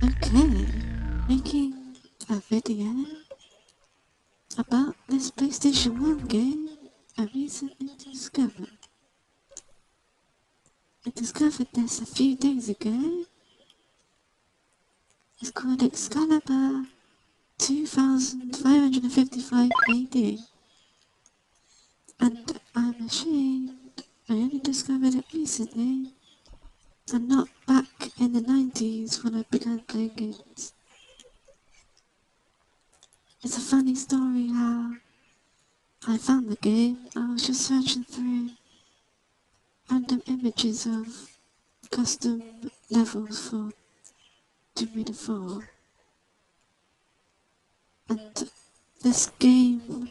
Okay, making a video about this PlayStation 1 game I recently discovered. I discovered this a few days ago. It's called Excalibur 2555 AD. And I'm ashamed I only discovered it recently and not back in the 90s when I began playing games. It's a funny story how I found the game. I was just searching through random images of custom levels for Tomb Raider 4. And this game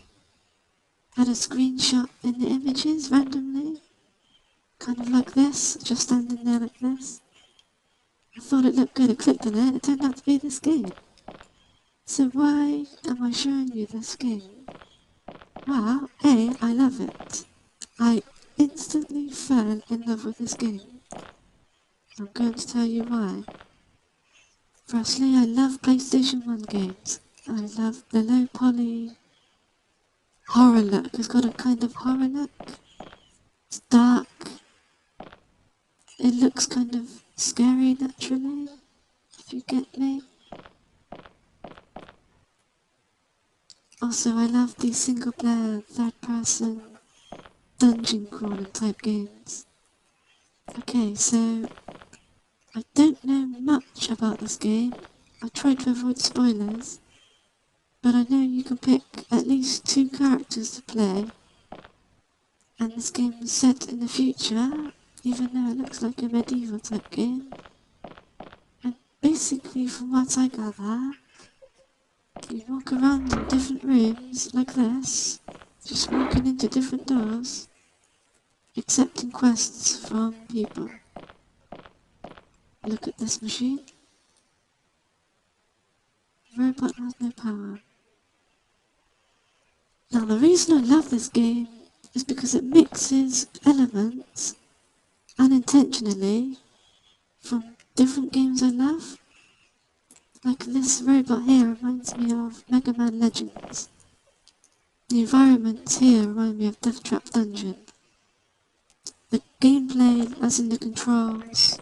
had a screenshot in the images randomly, kind of like this, just standing there like this. I thought it looked good, I clicked on it, it turned out to be this game. So why am I showing you this game? Well, A, I love it. I instantly fell in love with this game. I'm going to tell you why. Firstly, I love PlayStation 1 games. I love the low poly horror look. It's got a kind of horror look. It's dark. It looks kind of scary naturally, if you get me. Also, I love these single player, third person, dungeon crawler type games. Okay, so I don't know much about this game. I tried to avoid spoilers, but I know you can pick at least 2 characters to play, and this game is set in the future, even though it looks like a medieval type game. And basically, from what I gather, you walk around in different rooms like this, just walking into different doors, accepting quests from people. Look at this machine. The robot has no power. Now the reason I love this game is because it mixes elements unintentionally from different games I love. Like this robot here reminds me of Mega Man Legends. The environments here remind me of Death Trap Dungeon. The gameplay, as in the controls,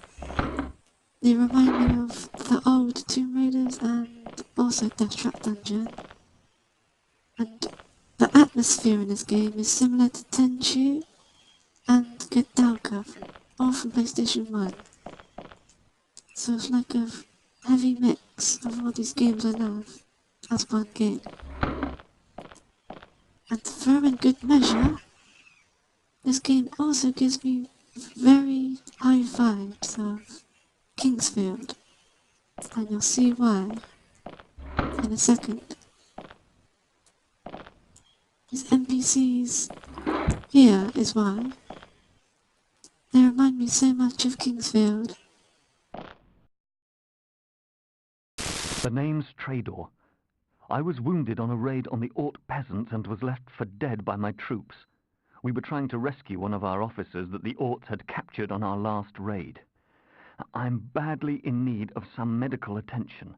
they remind me of the old Tomb Raiders and also Death Trap Dungeon. And the atmosphere in this game is similar to Tenchu and Get Dalka, all from PlayStation 1. So it's like a heavy mix of all these games I love as one game. And to throw in good measure, this game also gives me very high vibes of Kingsfield, and you'll see why in a second. These NPCs here is why. They remind me so much of Kingsfield. The name's Trador. I was wounded on a raid on the Auch peasants and was left for dead by my troops. We were trying to rescue one of our officers that the Aughts had captured on our last raid. I'm badly in need of some medical attention.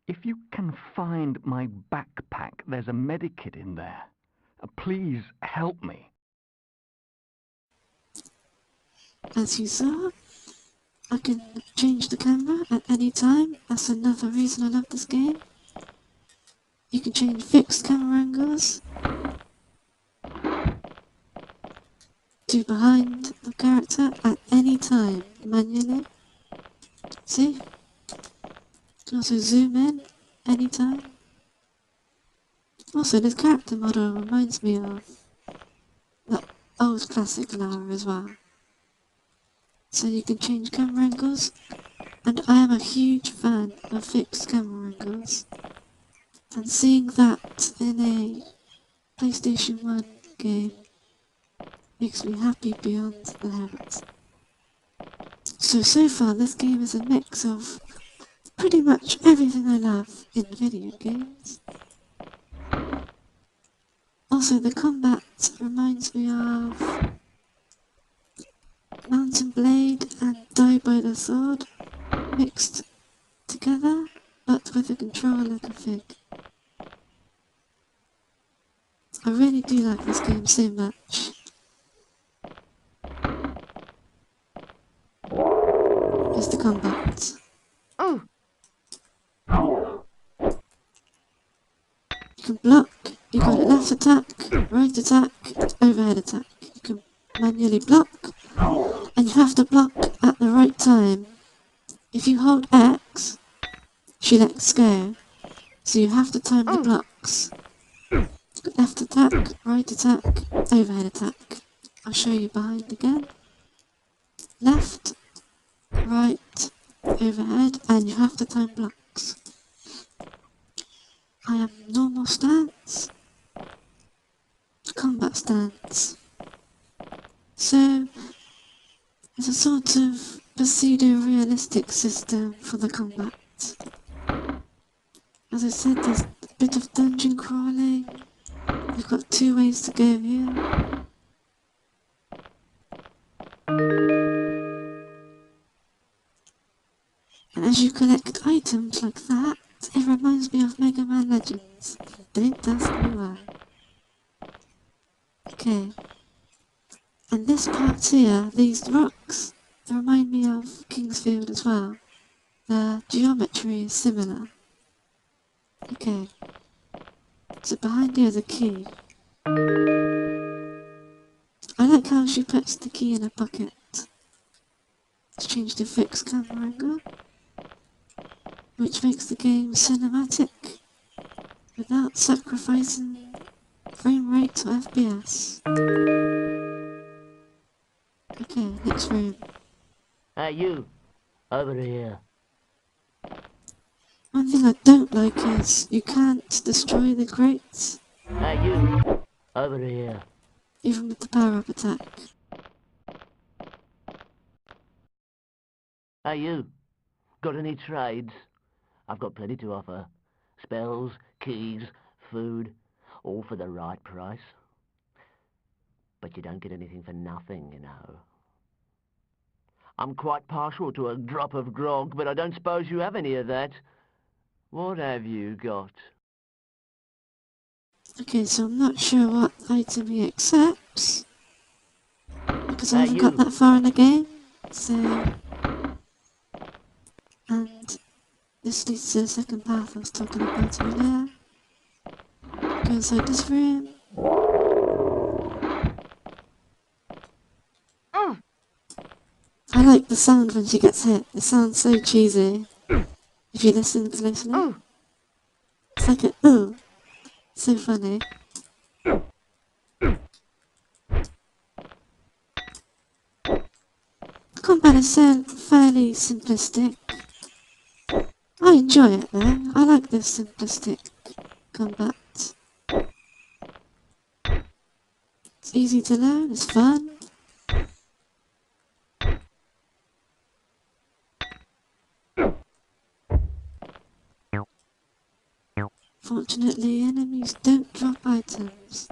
If you can find my backpack, there's a medikit in there. Please help me. As you saw, I can change the camera at any time. That's another reason I love this game. You can change fixed camera angles to behind the character at any time, manually. See? You can also zoom in anytime. Also, this character model reminds me of the old classic Lara as well. So you can change camera angles, and I am a huge fan of fixed camera angles. And seeing that in a PlayStation 1 game makes me happy beyond the limits. So far this game is a mix of pretty much everything I love in video games. Also, the combat reminds me of Mountain Blade and Die by the Sword mixed together, but with a controller config. I really do like this game so much. Here's the combat. You can block, you got a left attack, right attack, overhead attack. You can manually block, and you have to block at the right time. If you hold X, she lets go, so you have to time the blocks. Left attack, right attack, overhead attack. I'll show you behind again. Left, right, overhead, and you have to time blocks. I am normal stance, combat stance. So, it's a sort of pseudo-realistic system for the combat. As I said, there's a bit of dungeon crawling. You've got 2 ways to go here. And as you collect items like that, it reminds me of Mega Man Legends. Don't ask me why. Okay. And this part here, these rocks, they remind me of Kingsfield as well. The geometry is similar. Okay. So behind here is a key. I like how she puts the key in a bucket. Let's change the fixed camera angle, which makes the game cinematic without sacrificing frame rate or FPS. Okay, next room. Hey, you! Over here. One thing I don't like is you can't destroy the crates, Hey, you! Over here. even with the power-up attack. Hey, you! Got any trades? I've got plenty to offer. Spells, keys, food, all for the right price. But you don't get anything for nothing, you know. I'm quite partial to a drop of grog, but I don't suppose you have any of that. What have you got? Okay, so I'm not sure what item he accepts, because I Hey, haven't got you! that far in the game, so... And this leads to the second path I was talking about earlier. Go inside this room. I like the sound when she gets hit. It sounds so cheesy. If you listen closely. It's like a ooh. So funny. The combat is so fairly simplistic. I enjoy it though. I like this simplistic combat. It's easy to learn, it's fun. Fortunately, enemies don't drop items,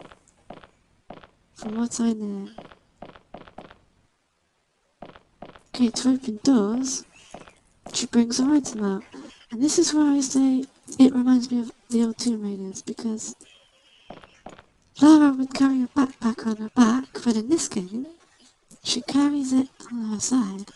from what I know. Okay, to open doors, she brings her item out. And this is where I say it reminds me of the old Tomb Raiders, because Lara would carry a backpack on her back, but in this game, she carries it on her side.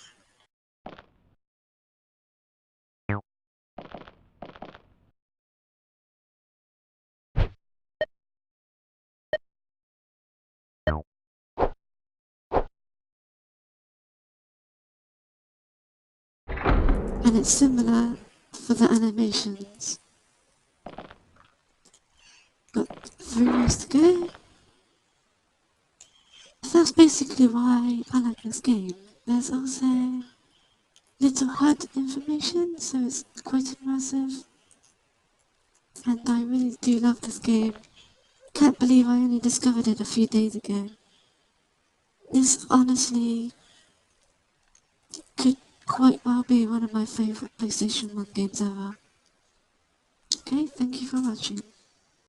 And it's similar for the animations. Got 3 ways to go. That's basically why I like this game. There's also little HUD information, so it's quite immersive. And I really do love this game. Can't believe I only discovered it a few days ago. This honestly could quite well be one of my favourite PlayStation 1 games ever. Okay, thank you for watching.